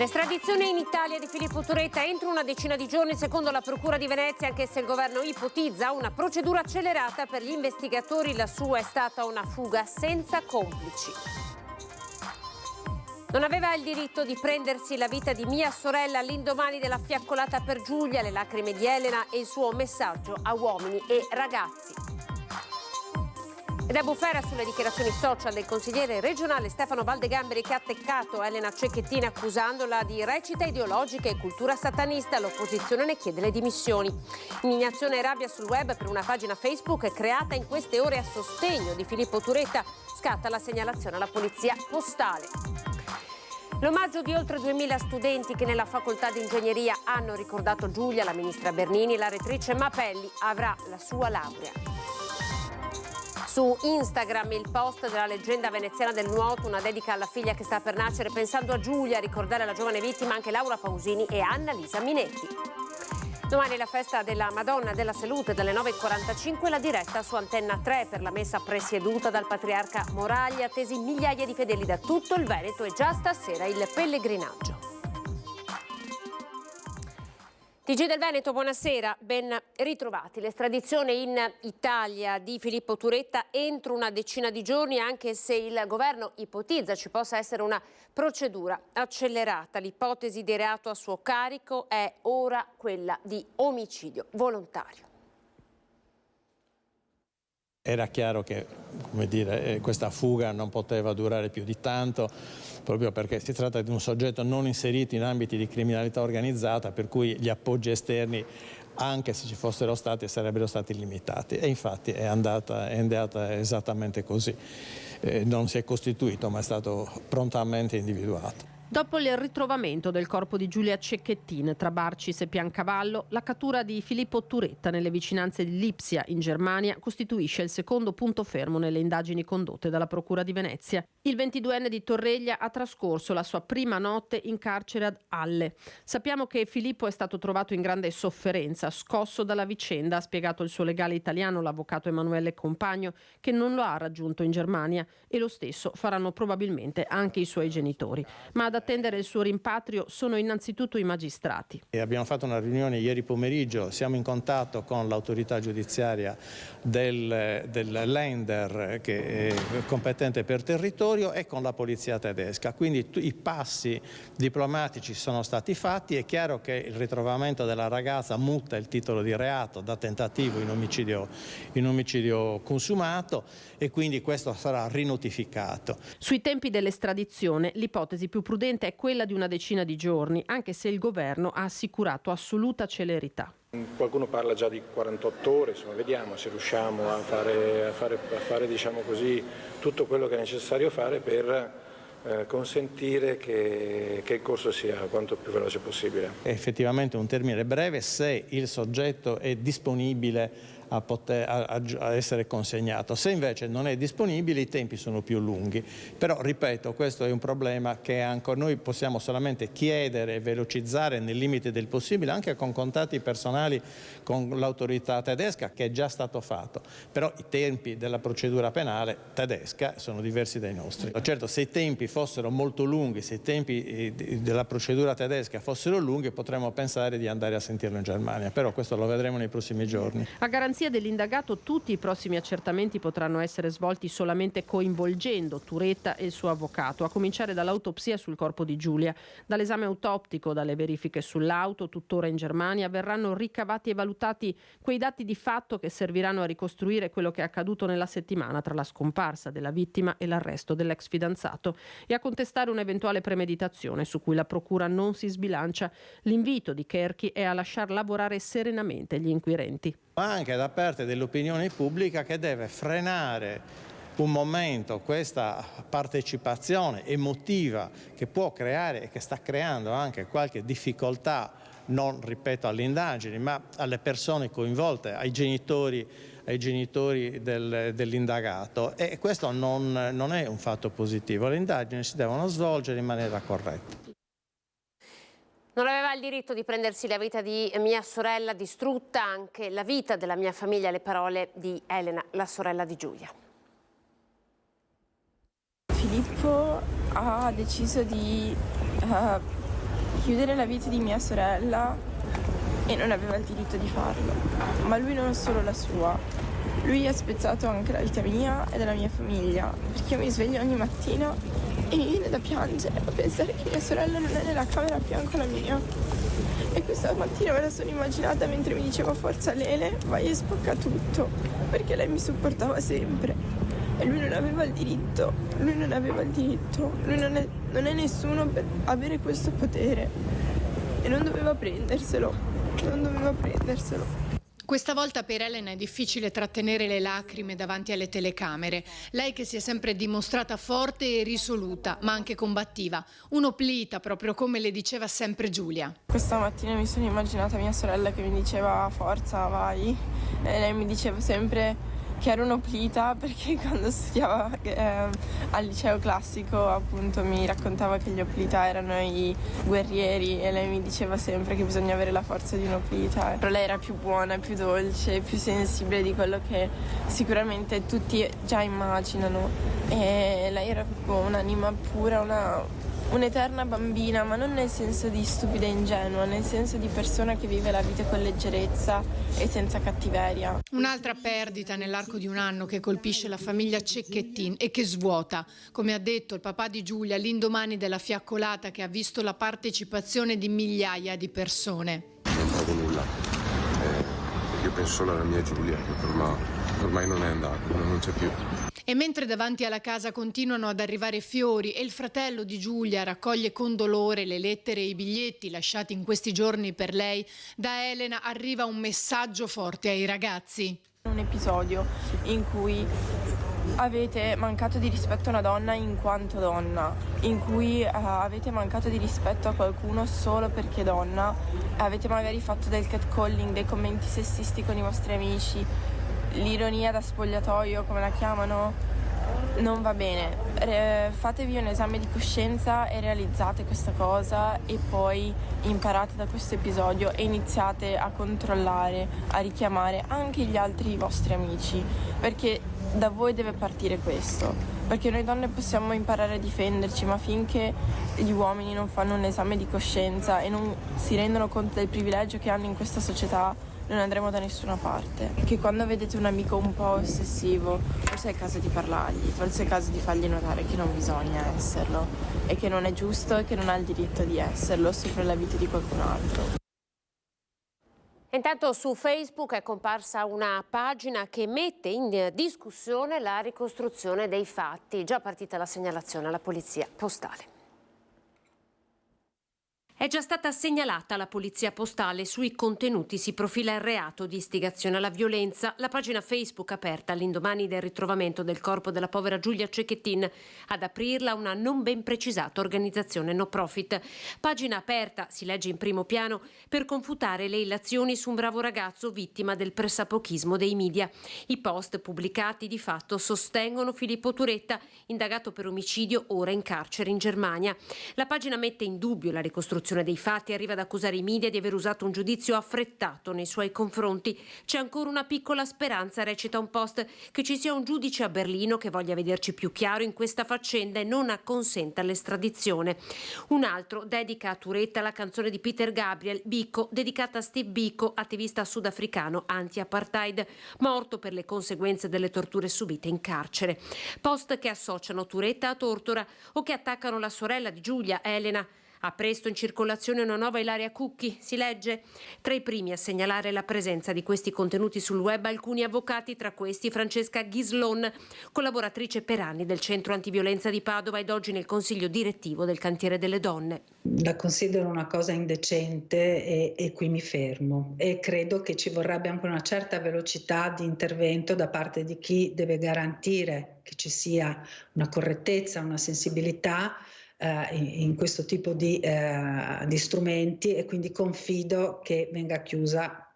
L'estradizione in Italia di Filippo Turetta entro una decina di giorni, secondo la Procura di Venezia, anche se il governo ipotizza una procedura accelerata per gli investigatori. La sua è stata una fuga senza complici. Non aveva il diritto di prendersi la vita di mia sorella all'indomani della fiaccolata per Giulia, le lacrime di Elena e il suo messaggio a uomini e ragazzi. Ed è bufera sulle dichiarazioni social del consigliere regionale Stefano Valdegamberi, che ha attaccato Elena Cecchettin accusandola di recita ideologica e cultura satanista. L'opposizione ne chiede le dimissioni. Indignazione e rabbia sul web per una pagina Facebook creata in queste ore a sostegno di Filippo Turetta. Scatta la segnalazione alla polizia postale. L'omaggio di oltre 2000 studenti che nella facoltà di ingegneria hanno ricordato Giulia, la ministra Bernini, la rettrice Mapelli avrà la sua laurea. Su Instagram il post della leggenda veneziana del nuoto, una dedica alla figlia che sta per nascere, pensando a Giulia, a ricordare la giovane vittima anche Laura Pausini e Annalisa Minetti. Domani la festa della Madonna della Salute dalle 9:45, la diretta su Antenna 3 per la messa presieduta dal patriarca Moraglia, attesi migliaia di fedeli da tutto il Veneto e già stasera il pellegrinaggio. TG del Veneto, buonasera, ben ritrovati. L'estradizione in Italia di Filippo Turetta entro una decina di giorni, anche se il governo ipotizza ci possa essere una procedura accelerata. L'ipotesi di reato a suo carico è ora quella di omicidio volontario. Era chiaro che, come dire, questa fuga non poteva durare più di tanto, proprio perché si tratta di un soggetto non inserito in ambiti di criminalità organizzata, per cui gli appoggi esterni, anche se ci fossero stati, sarebbero stati limitati. E infatti è andata esattamente così. Non si è costituito, ma è stato prontamente individuato. Dopo il ritrovamento del corpo di Giulia Cecchettin tra Barcis e Piancavallo, la cattura di Filippo Turetta nelle vicinanze di Lipsia, in Germania, costituisce il secondo punto fermo nelle indagini condotte dalla Procura di Venezia. Il 22enne di Torreglia ha trascorso la sua prima notte in carcere ad Halle. Sappiamo che Filippo è stato trovato in grande sofferenza, scosso dalla vicenda, ha spiegato il suo legale italiano, l'avvocato Emanuele Compagno, che non lo ha raggiunto in Germania, e lo stesso faranno probabilmente anche i suoi genitori. Ma ad attendere il suo rimpatrio sono innanzitutto i magistrati. Abbiamo fatto una riunione ieri pomeriggio, siamo in contatto con l'autorità giudiziaria del Länder, che è competente per territorio, e con la polizia tedesca. Quindi i passi diplomatici sono stati fatti. È chiaro che il ritrovamento della ragazza mutta il titolo di reato da tentativo in omicidio consumato, e quindi questo sarà rinotificato. Sui tempi dell'estradizione l'ipotesi più prudente è quella di una decina di giorni, anche se il governo ha assicurato assoluta celerità. Qualcuno parla già di 48 ore, insomma, vediamo se riusciamo a fare diciamo così, tutto quello che è necessario fare per consentire che il corso sia quanto più veloce possibile. È effettivamente un termine breve se il soggetto è disponibile a essere consegnato. Se invece non è disponibile, i tempi sono più lunghi. Però, ripeto, questo è un problema che ancora noi possiamo solamente chiedere e velocizzare nel limite del possibile, anche con contatti personali con l'autorità tedesca, che è già stato fatto. Però i tempi della procedura penale tedesca sono diversi dai nostri. Certo, se i tempi fossero molto lunghi, se i tempi della procedura tedesca fossero lunghi, potremmo pensare di andare a sentirlo in Germania. Però questo lo vedremo nei prossimi giorni. A garanzia dell'indagato, tutti i prossimi accertamenti potranno essere svolti solamente coinvolgendo Turetta e il suo avvocato, a cominciare dall'autopsia sul corpo di Giulia. Dall'esame autoptico, dalle verifiche sull'auto, tuttora in Germania, verranno ricavati e valutati quei dati di fatto che serviranno a ricostruire quello che è accaduto nella settimana tra la scomparsa della vittima e l'arresto dell'ex fidanzato, e a contestare un'eventuale premeditazione su cui la procura non si sbilancia. L'invito di Cherchi è a lasciar lavorare serenamente gli inquirenti. Ma anche da parte dell'opinione pubblica, che deve frenare un momento questa partecipazione emotiva che può creare e che sta creando anche qualche difficoltà, non, ripeto, alle indagini, ma alle persone coinvolte, ai genitori dell'indagato, e questo non è un fatto positivo. Le indagini si devono svolgere in maniera corretta. Non aveva il diritto di prendersi la vita di mia sorella, distrutta anche la vita della mia famiglia, le parole di Elena, la sorella di Giulia. Filippo ha deciso di chiudere la vita di mia sorella e non aveva il diritto di farlo. Ma lui non solo la sua, lui ha spezzato anche la vita mia e della mia famiglia, perché io mi sveglio ogni mattina e mi viene da piangere a pensare che mia sorella non è nella camera a fianco alla mia. E questa mattina me la sono immaginata mentre mi diceva forza Lele, vai e spacca tutto, perché lei mi supportava sempre. E lui non aveva il diritto, lui non è nessuno per avere questo potere. E non doveva prenderselo. Questa volta per Elena è difficile trattenere le lacrime davanti alle telecamere. Lei che si è sempre dimostrata forte e risoluta, ma anche combattiva. Un'oplita, proprio come le diceva sempre Giulia. Questa mattina mi sono immaginata mia sorella che mi diceva forza, vai. E lei mi diceva sempre che ero un'oplita perché quando studiava al liceo classico appunto mi raccontava che gli oplita erano i guerrieri e lei mi diceva sempre che bisogna avere la forza di un'oplita. Però lei era più buona, più dolce, più sensibile di quello che sicuramente tutti già immaginano. E lei era proprio un'anima pura, un'eterna bambina, ma non nel senso di stupida e ingenua, nel senso di persona che vive la vita con leggerezza e senza cattiveria. Un'altra perdita nell'arco di un anno che colpisce la famiglia Cecchettin e che svuota, come ha detto il papà di Giulia all'indomani della fiaccolata che ha visto la partecipazione di migliaia di persone. Non trovo nulla, io penso solo alla mia Giulia, che ormai non è andata, non c'è più. E mentre davanti alla casa continuano ad arrivare fiori e il fratello di Giulia raccoglie con dolore le lettere e i biglietti lasciati in questi giorni per lei, da Elena arriva un messaggio forte ai ragazzi. Un episodio in cui avete mancato di rispetto a una donna in quanto donna, in cui avete mancato di rispetto a qualcuno solo perché donna, avete magari fatto del catcalling, dei commenti sessisti con i vostri amici, l'ironia da spogliatoio, come la chiamano, non va bene. Fatevi un esame di coscienza e realizzate questa cosa e poi imparate da questo episodio e iniziate a controllare, a richiamare anche gli altri vostri amici, perché da voi deve partire questo, perché noi donne possiamo imparare a difenderci, ma finché gli uomini non fanno un esame di coscienza e non si rendono conto del privilegio che hanno in questa società, non andremo da nessuna parte. Che quando vedete un amico un po' ossessivo, forse è il caso di parlargli, forse è il caso di fargli notare che non bisogna esserlo e che non è giusto e che non ha il diritto di esserlo sopra la vita di qualcun altro. Intanto su Facebook è comparsa una pagina che mette in discussione la ricostruzione dei fatti. Già partita la segnalazione alla Polizia Postale. È già stata segnalata alla Polizia Postale. Sui contenuti si profila il reato di istigazione alla violenza. La pagina Facebook aperta all'indomani del ritrovamento del corpo della povera Giulia Cecchettin. Ad aprirla una non ben precisata organizzazione no profit. Pagina aperta, si legge in primo piano, per confutare le illazioni su un bravo ragazzo vittima del pressapochismo dei media. I post pubblicati di fatto sostengono Filippo Turetta, indagato per omicidio, ora in carcere in Germania. La pagina mette in dubbio la ricostruzione dei fatti, arriva ad accusare i media di aver usato un giudizio affrettato nei suoi confronti. C'è ancora una piccola speranza, recita un post, che ci sia un giudice a Berlino che voglia vederci più chiaro in questa faccenda e non acconsenta l'estradizione. Un altro dedica a Turetta la canzone di Peter Gabriel, Biko, dedicata a Steve Biko, attivista sudafricano anti-apartheid, morto per le conseguenze delle torture subite in carcere. Post che associano Turetta a Tortora o che attaccano la sorella di Giulia, Elena. Ha presto in circolazione una nuova Ilaria Cucchi, si legge. Tra i primi a segnalare la presenza di questi contenuti sul web alcuni avvocati, tra questi Francesca Ghislon, collaboratrice per anni del Centro Antiviolenza di Padova ed oggi nel Consiglio direttivo del Cantiere delle Donne. La considero una cosa indecente e qui mi fermo, e credo che ci vorrebbe anche una certa velocità di intervento da parte di chi deve garantire che ci sia una correttezza, una sensibilità in questo tipo di strumenti, e quindi confido che venga chiusa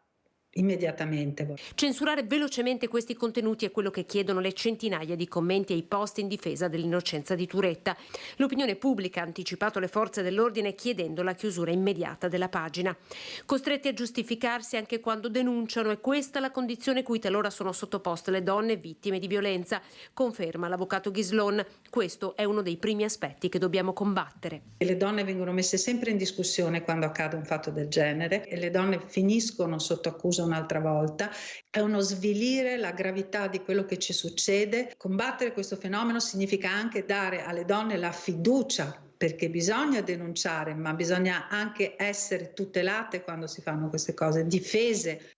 immediatamente. Censurare velocemente questi contenuti è quello che chiedono le centinaia di commenti ai post in difesa dell'innocenza di Turetta. L'opinione pubblica ha anticipato le forze dell'ordine chiedendo la chiusura immediata della pagina. Costretti a giustificarsi anche quando denunciano, è questa la condizione cui talora sono sottoposte le donne vittime di violenza, conferma l'avvocato Ghislon. Questo è uno dei primi aspetti che dobbiamo combattere. Le donne vengono messe sempre in discussione quando accade un fatto del genere e le donne finiscono sotto accusa un'altra volta. È uno svilire la gravità di quello che ci succede. Combattere questo fenomeno significa anche dare alle donne la fiducia, perché bisogna denunciare, ma bisogna anche essere tutelate quando si fanno queste cose, difese.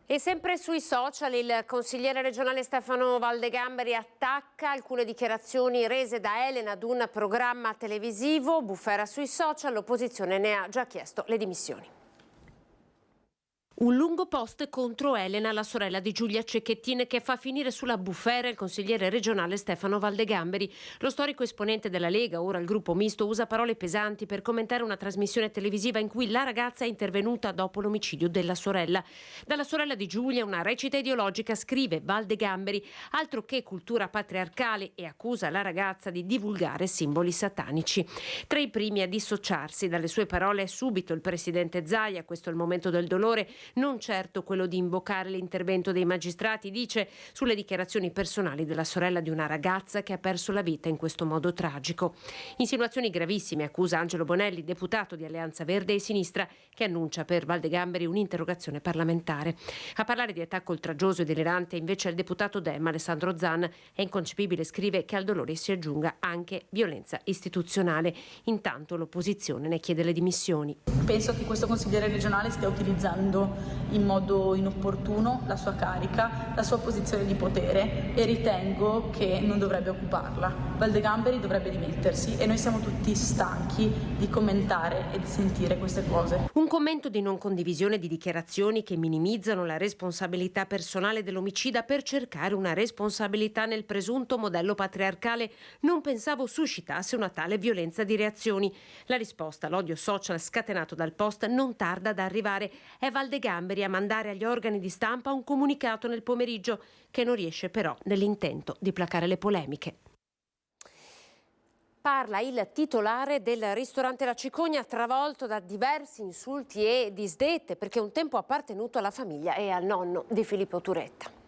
E sempre sui social il consigliere regionale Stefano Valdegamberi attacca alcune dichiarazioni rese da Elena ad un programma televisivo. Bufera sui social, l'opposizione ne ha già chiesto le dimissioni. Un lungo post contro Elena, la sorella di Giulia Cecchettin, che fa finire sulla bufera il consigliere regionale Stefano Valdegamberi. Lo storico esponente della Lega, ora il gruppo misto, usa parole pesanti per commentare una trasmissione televisiva in cui la ragazza è intervenuta dopo l'omicidio della sorella. Dalla sorella di Giulia una recita ideologica, scrive Valdegamberi, altro che cultura patriarcale, e accusa la ragazza di divulgare simboli satanici. Tra i primi a dissociarsi dalle sue parole è subito il presidente Zaia. Questo è il momento del dolore, non certo quello di invocare l'intervento dei magistrati, dice, sulle dichiarazioni personali della sorella di una ragazza che ha perso la vita in questo modo tragico. Insinuazioni gravissime, accusa Angelo Bonelli, deputato di Alleanza Verde e Sinistra, che annuncia per Valdegamberi un'interrogazione parlamentare. A parlare di attacco oltraggioso e delirante invece il deputato Dem Alessandro Zan. È inconcepibile, scrive, che al dolore si aggiunga anche violenza istituzionale. Intanto l'opposizione ne chiede le dimissioni. Penso che questo consigliere regionale stia utilizzando in modo inopportuno la sua carica, la sua posizione di potere, e ritengo che non dovrebbe occuparla. Valdegamberi dovrebbe dimettersi e noi siamo tutti stanchi di commentare e di sentire queste cose. Un commento di non condivisione di dichiarazioni che minimizzano la responsabilità personale dell'omicida per cercare una responsabilità nel presunto modello patriarcale. Non pensavo suscitasse una tale violenza di reazioni. La risposta all'odio social scatenato dal post non tarda ad arrivare. È Valdegamberi a mandare agli organi di stampa un comunicato nel pomeriggio che non riesce però nell'intento di placare le polemiche. Parla il titolare del ristorante La Cicogna, travolto da diversi insulti e disdette perché un tempo ha appartenuto alla famiglia e al nonno di Filippo Turetta.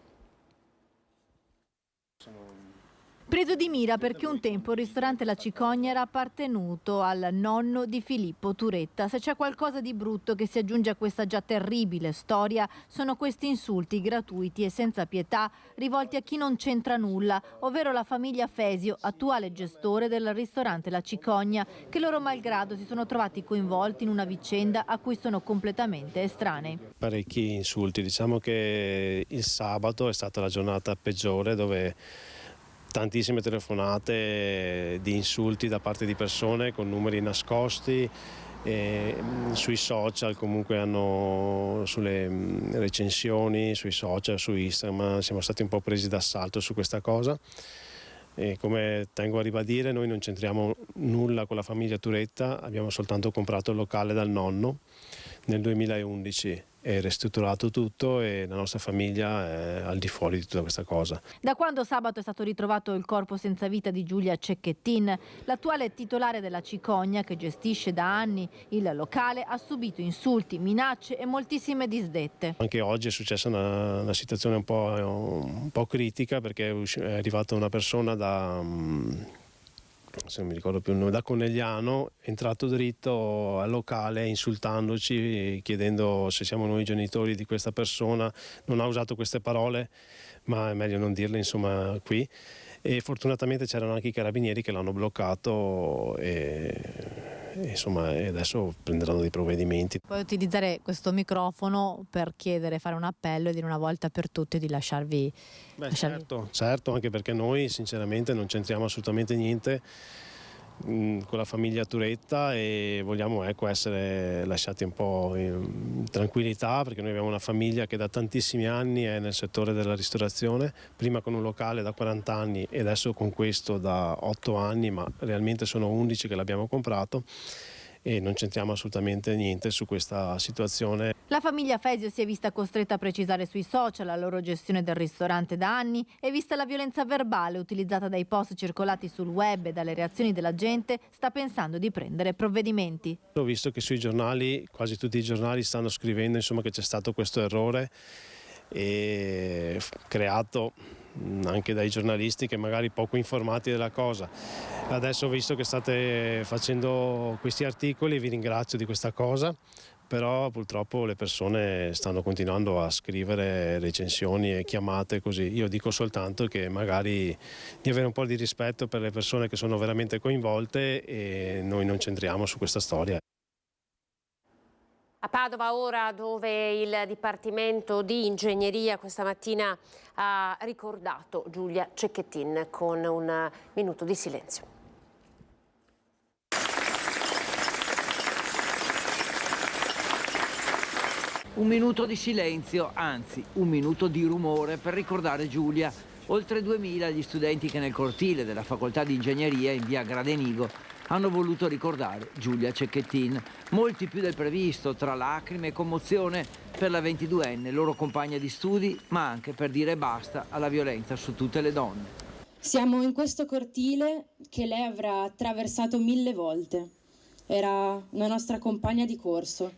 Preso di mira perché un tempo il ristorante La Cicogna era appartenuto al nonno di Filippo Turetta. Se c'è qualcosa di brutto che si aggiunge a questa già terribile storia, sono questi insulti gratuiti e senza pietà rivolti a chi non c'entra nulla, ovvero la famiglia Fesio, attuale gestore del ristorante La Cicogna, che loro malgrado si sono trovati coinvolti in una vicenda a cui sono completamente estranei. Parecchi insulti, diciamo che il sabato è stata la giornata peggiore, dove tantissime telefonate di insulti da parte di persone con numeri nascosti, sui social comunque sulle recensioni, sui social, su Instagram, siamo stati un po' presi d'assalto su questa cosa. E come tengo a ribadire, noi non c'entriamo nulla con la famiglia Turetta, abbiamo soltanto comprato il locale dal nonno nel 2011 e ristrutturato tutto, e la nostra famiglia è al di fuori di tutta questa cosa. Da quando sabato è stato ritrovato il corpo senza vita di Giulia Cecchettin, l'attuale titolare della Cicogna, che gestisce da anni il locale, ha subito insulti, minacce e moltissime disdette. Anche oggi è successa una situazione un po' critica, perché è arrivata una persona se non mi ricordo più il nome, da Conegliano, è entrato dritto al locale insultandoci, chiedendo se siamo noi i genitori di questa persona. Non ha usato queste parole, ma è meglio non dirle insomma qui, e fortunatamente c'erano anche i carabinieri che l'hanno bloccato e adesso prenderanno dei provvedimenti. Puoi utilizzare questo microfono per chiedere, fare un appello e dire una volta per tutte di lasciarvi. Certo, anche perché noi sinceramente non c'entriamo assolutamente niente con la famiglia Turetta e vogliamo essere lasciati un po' in tranquillità, perché noi abbiamo una famiglia che da tantissimi anni è nel settore della ristorazione, prima con un locale da 40 anni e adesso con questo da 8 anni, ma realmente sono 11 che l'abbiamo comprato, e non c'entriamo assolutamente niente su questa situazione. La famiglia Fesio si è vista costretta a precisare sui social la loro gestione del ristorante da anni e vista la violenza verbale utilizzata dai post circolati sul web e dalle reazioni della gente, sta pensando di prendere provvedimenti. Ho visto che sui giornali, quasi tutti i giornali stanno scrivendo che c'è stato questo errore e creato anche dai giornalisti che magari poco informati della cosa. Adesso ho visto che state facendo questi articoli e vi ringrazio di questa cosa, però purtroppo le persone stanno continuando a scrivere recensioni e chiamate così. Io dico soltanto che magari di avere un po' di rispetto per le persone che sono veramente coinvolte e noi non centriamo su questa storia. A Padova ora, dove il Dipartimento di Ingegneria questa mattina ha ricordato Giulia Cecchettin con un minuto di silenzio. Un minuto di silenzio, anzi un minuto di rumore per ricordare Giulia. Oltre 2000 gli studenti che nel cortile della Facoltà di Ingegneria in via Gradenigo hanno voluto ricordare Giulia Cecchettin, molti più del previsto, tra lacrime e commozione per la 22enne, loro compagna di studi, ma anche per dire basta alla violenza su tutte le donne. Siamo in questo cortile che lei avrà attraversato 1000 volte. Era una nostra compagna di corso,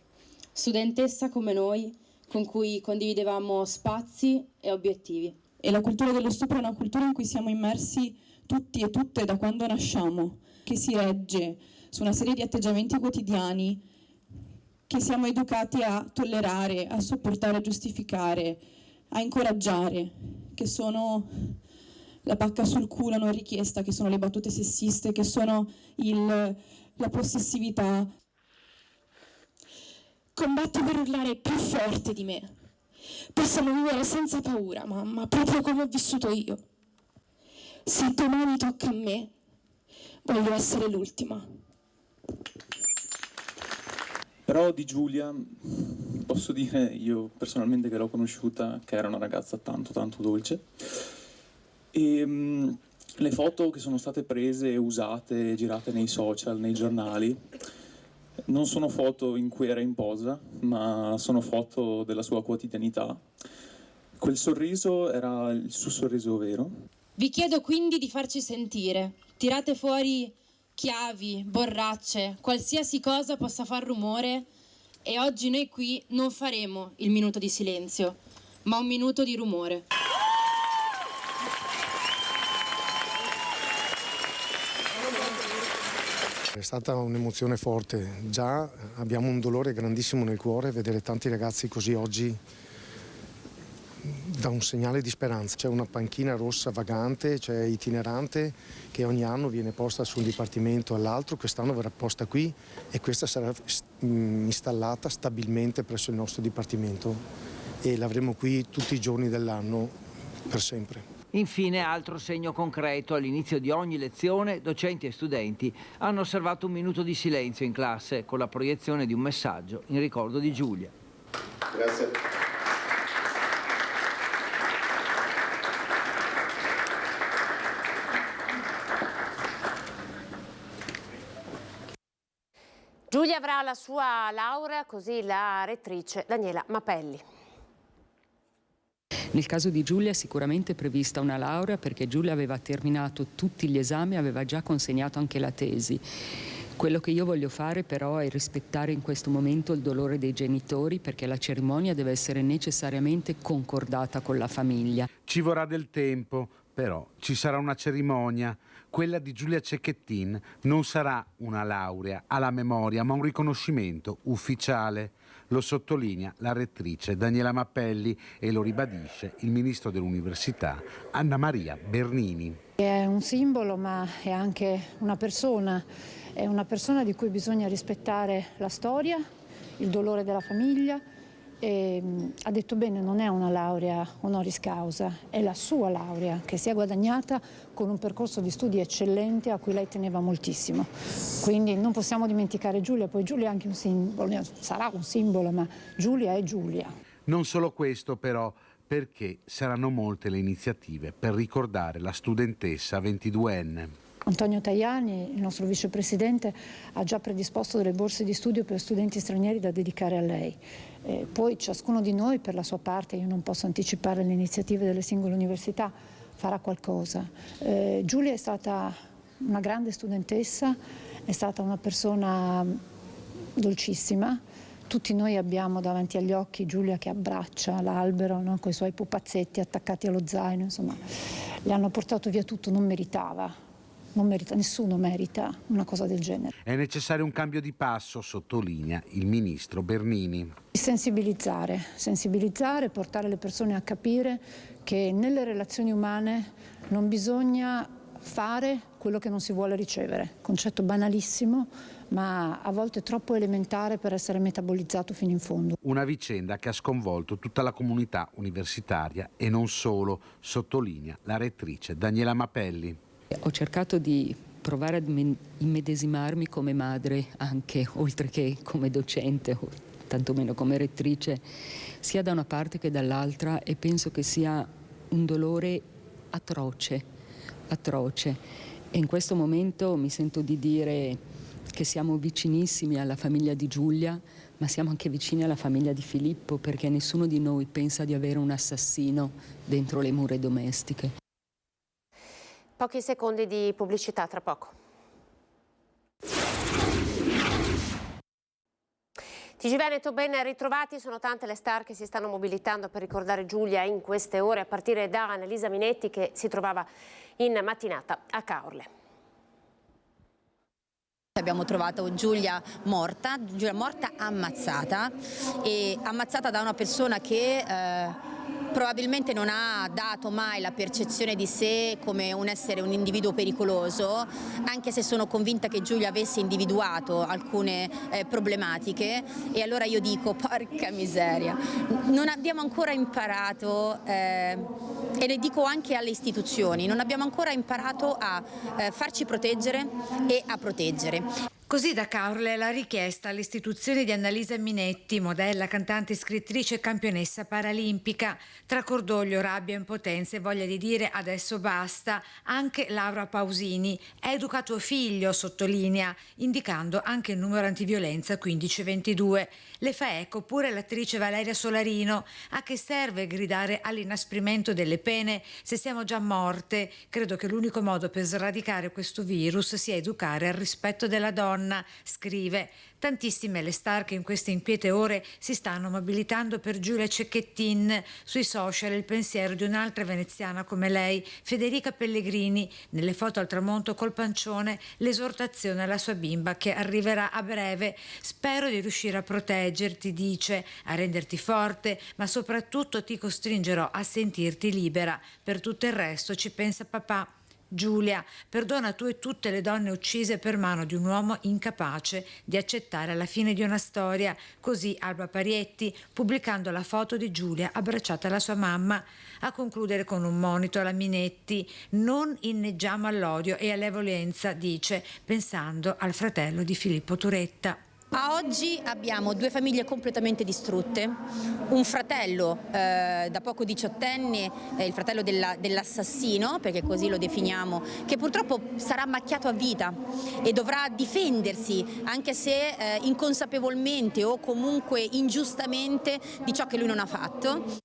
studentessa come noi, con cui condividevamo spazi e obiettivi. E la cultura dello stupro è una cultura in cui siamo immersi tutti e tutte da quando nasciamo, che si regge su una serie di atteggiamenti quotidiani che siamo educati a tollerare, a sopportare, a giustificare, a incoraggiare, che sono la pacca sul culo non richiesta, che sono le battute sessiste, che sono la possessività. Combatto per urlare più forte di me. Possiamo vivere senza paura, mamma, proprio come ho vissuto io. Se domani tocca a me, voglio essere l'ultima. Però di Giulia posso dire io personalmente che l'ho conosciuta, che era una ragazza tanto tanto dolce. E le foto che sono state prese e usate, girate nei social, nei giornali, non sono foto in cui era in posa, ma sono foto della sua quotidianità. Quel sorriso era il suo sorriso vero. Vi chiedo quindi di farci sentire. Tirate fuori chiavi, borracce, qualsiasi cosa possa far rumore, e oggi noi qui non faremo il minuto di silenzio, ma un minuto di rumore. È stata un'emozione forte, già abbiamo un dolore grandissimo nel cuore vedere tanti ragazzi così oggi dà un segnale di speranza. C'è una panchina rossa vagante, cioè itinerante, che ogni anno viene posta su un dipartimento all'altro, quest'anno verrà posta qui e questa sarà installata stabilmente presso il nostro dipartimento e l'avremo qui tutti i giorni dell'anno per sempre. Infine, altro segno concreto, all'inizio di ogni lezione, docenti e studenti hanno osservato un minuto di silenzio in classe con la proiezione di un messaggio in ricordo di Giulia. Grazie. Giulia avrà la sua laurea, così la rettrice Daniela Mapelli. Nel caso di Giulia sicuramente è prevista una laurea perché Giulia aveva terminato tutti gli esami, aveva già consegnato anche la tesi. Quello che io voglio fare però è rispettare in questo momento il dolore dei genitori perché la cerimonia deve essere necessariamente concordata con la famiglia. Ci vorrà del tempo, però ci sarà una cerimonia. Quella di Giulia Cecchettin non sarà una laurea alla memoria, ma un riconoscimento ufficiale. Lo sottolinea la rettrice Daniela Mapelli e lo ribadisce il ministro dell'Università Anna Maria Bernini. È un simbolo, ma è anche una persona. È una persona di cui bisogna rispettare la storia, il dolore della famiglia. E, ha detto bene, non è una laurea honoris causa, è la sua laurea che si è guadagnata con un percorso di studi eccellente a cui lei teneva moltissimo. Quindi non possiamo dimenticare Giulia, poi Giulia è anche un simbolo, sarà un simbolo, ma Giulia è Giulia. Non solo questo però, perché saranno molte le iniziative per ricordare la studentessa 22enne. Antonio Tajani, il nostro vicepresidente, ha già predisposto delle borse di studio per studenti stranieri da dedicare a lei. Poi ciascuno di noi per la sua parte, io non posso anticipare le iniziative delle singole università, farà qualcosa. Giulia è stata una grande studentessa, è stata una persona dolcissima. Tutti noi abbiamo davanti agli occhi Giulia che abbraccia l'albero, no? Con i suoi pupazzetti attaccati allo zaino, insomma, le hanno portato via tutto, non meritava. Nessuno merita una cosa del genere. È necessario un cambio di passo, sottolinea il ministro Bernini. Sensibilizzare, portare le persone a capire che nelle relazioni umane non bisogna fare quello che non si vuole ricevere. Concetto banalissimo, ma a volte troppo elementare per essere metabolizzato fino in fondo. Una vicenda che ha sconvolto tutta la comunità universitaria e non solo, sottolinea la rettrice Daniela Mapelli. Ho cercato di provare ad immedesimarmi come madre, anche oltre che come docente, o tantomeno come rettrice, sia da una parte che dall'altra, e penso che sia un dolore atroce. E in questo momento mi sento di dire che siamo vicinissimi alla famiglia di Giulia, ma siamo anche vicini alla famiglia di Filippo, perché nessuno di noi pensa di avere un assassino dentro le mura domestiche. Pochi secondi di pubblicità, tra poco. TG Veneto, ben ritrovati. Sono tante le star che si stanno mobilitando per ricordare Giulia in queste ore, a partire da Annalisa Minetti che si trovava in mattinata a Caorle. Abbiamo trovato Giulia morta ammazzata, e ammazzata da una persona che probabilmente non ha dato mai la percezione di sé come un individuo pericoloso, anche se sono convinta che Giulia avesse individuato alcune problematiche. E allora io dico, porca miseria, non abbiamo ancora imparato, e le dico anche alle istituzioni, non abbiamo ancora imparato a farci proteggere e a proteggere. Così da Caorle la richiesta alle istituzioni di Annalisa Minetti, modella, cantante, scrittrice e campionessa paralimpica. Tra cordoglio, rabbia, impotenza e voglia di dire adesso basta, anche Laura Pausini. Educa tuo figlio, sottolinea, indicando anche il numero antiviolenza 1522. Le fa eco pure l'attrice Valeria Solarino. A che serve gridare all'inasprimento delle pene se siamo già morte? Credo che l'unico modo per sradicare questo virus sia educare al rispetto della donna, scrive. Tantissime le star che in queste inquiete ore si stanno mobilitando per Giulia Cecchettin. Sui social il pensiero di un'altra veneziana come lei, Federica Pellegrini, nelle foto al tramonto col pancione, l'esortazione alla sua bimba che arriverà a breve. Spero di riuscire a proteggerti, dice, a renderti forte, ma soprattutto ti costringerò a sentirti libera. Per tutto il resto ci pensa papà. Giulia, perdona tu e tutte le donne uccise per mano di un uomo incapace di accettare la fine di una storia. Così Alba Parietti, pubblicando la foto di Giulia abbracciata alla sua mamma. A concludere con un monito alla Minetti: non inneggiamo all'odio e alla violenza, dice, pensando al fratello di Filippo Turetta. A oggi abbiamo due famiglie completamente distrutte, un fratello da poco 18enne, il fratello dell'assassino, perché così lo definiamo, che purtroppo sarà macchiato a vita e dovrà difendersi, anche se inconsapevolmente o comunque ingiustamente, di ciò che lui non ha fatto.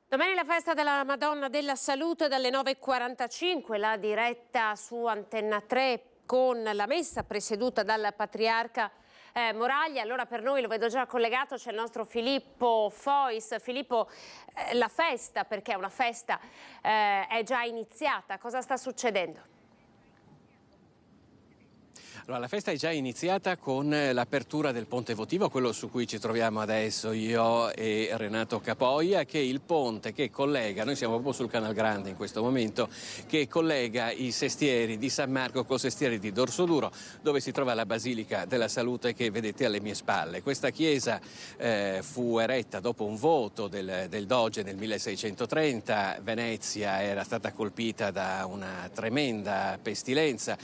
Domani la festa della Madonna della Salute dalle 9:45, la diretta su Antenna 3 con la messa presieduta dal Patriarca Moraglia. Allora per noi, lo vedo già collegato, c'è il nostro Filippo Fois. Filippo, la festa, perché è una festa, è già iniziata, cosa sta succedendo? Allora, la festa è già iniziata con l'apertura del ponte votivo, quello su cui ci troviamo adesso io e Renato Capoia, che è il ponte che collega, noi siamo proprio sul Canal Grande in questo momento, che collega i sestieri di San Marco con i sestieri di Dorsoduro, dove si trova la Basilica della Salute che vedete alle mie spalle. Questa chiesa fu eretta dopo un voto del Doge nel 1630, Venezia era stata colpita da una tremenda pestilenza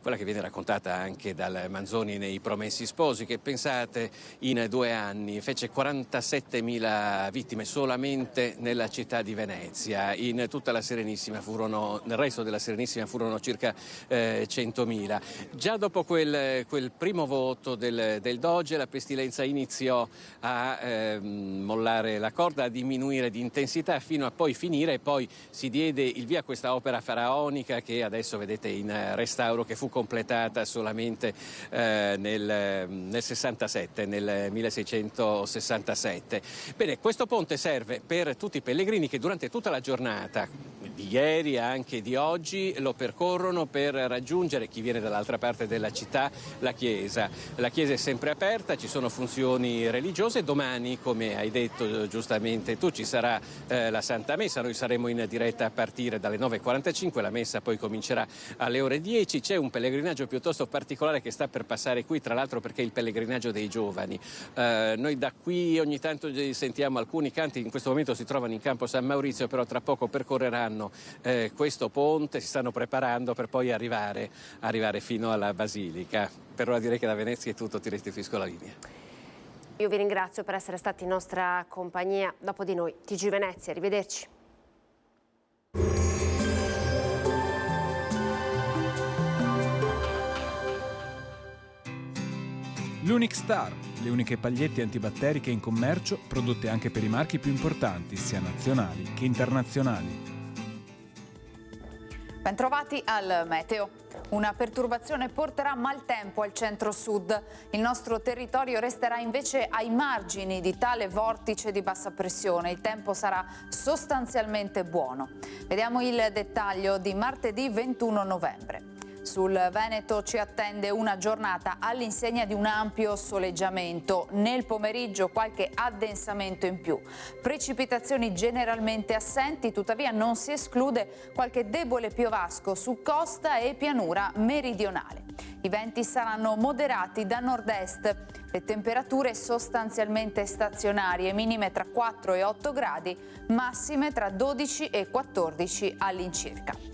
quella che viene raccontata anche dal Manzoni nei Promessi Sposi, che pensate in 2 anni fece 47.000 vittime solamente nella città di Venezia. In tutta la Serenissima nel resto della Serenissima furono circa 100.000. Già dopo quel primo voto del Doge la pestilenza iniziò a mollare la corda, a diminuire di intensità fino a poi finire, e poi si diede il via a questa opera faraonica che adesso vedete in restauro, che fu completata solamente nel 67, nel 1667. Bene, questo ponte serve per tutti i pellegrini che durante tutta la giornata di ieri e anche di oggi lo percorrono per raggiungere, chi viene dall'altra parte della città, la chiesa. La chiesa è sempre aperta, ci sono funzioni religiose. Domani, come hai detto giustamente tu, ci sarà la Santa Messa. Noi saremo in diretta a partire dalle 9:45, la messa poi comincerà alle ore 10. C'è un pellegrinaggio piuttosto particolare che sta per passare qui, tra l'altro perché è il pellegrinaggio dei giovani. Noi da qui ogni tanto sentiamo alcuni canti, in questo momento si trovano in campo San Maurizio, però tra poco percorreranno questo ponte, si stanno preparando per poi arrivare fino alla Basilica. Per ora direi che da Venezia è tutto, ti restituisco la linea. Io vi ringrazio per essere stati in nostra compagnia. Dopo di noi, TG Venezia, arrivederci. L'Unic Star, le uniche pagliette antibatteriche in commercio, prodotte anche per i marchi più importanti, sia nazionali che internazionali. Bentrovati al meteo. Una perturbazione porterà maltempo al centro-sud. Il nostro territorio resterà invece ai margini di tale vortice di bassa pressione. Il tempo sarà sostanzialmente buono. Vediamo il dettaglio di martedì 21 novembre. Sul Veneto ci attende una giornata all'insegna di un ampio soleggiamento. Nel pomeriggio qualche addensamento in più. Precipitazioni generalmente assenti, tuttavia non si esclude qualche debole piovasco su costa e pianura meridionale. I venti saranno moderati da nord-est. Le temperature sostanzialmente stazionarie, minime tra 4 e 8 gradi, massime tra 12 e 14 all'incirca.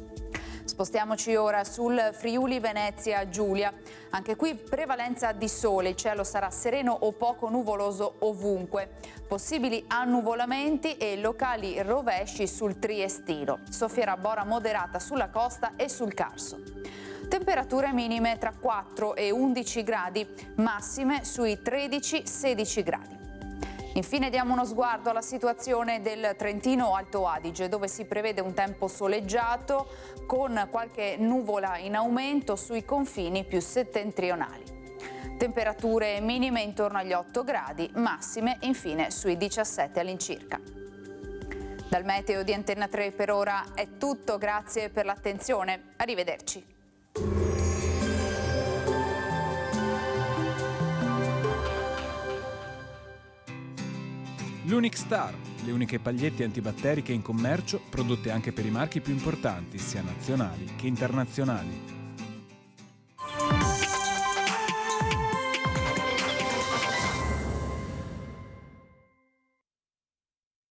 Spostiamoci ora sul Friuli Venezia Giulia. Anche qui prevalenza di sole, il cielo sarà sereno o poco nuvoloso ovunque. Possibili annuvolamenti e locali rovesci sul Triestino. Soffierà bora moderata sulla costa e sul Carso. Temperature minime tra 4 e 11 gradi, massime sui 13-16 gradi. Infine diamo uno sguardo alla situazione del Trentino Alto Adige, dove si prevede un tempo soleggiato con qualche nuvola in aumento sui confini più settentrionali. Temperature minime intorno agli 8 gradi, massime infine sui 17 all'incirca. Dal meteo di Antenna 3 per ora è tutto, grazie per l'attenzione, arrivederci. L'Unic Star, le uniche pagliette antibatteriche in commercio, prodotte anche per i marchi più importanti, sia nazionali che internazionali.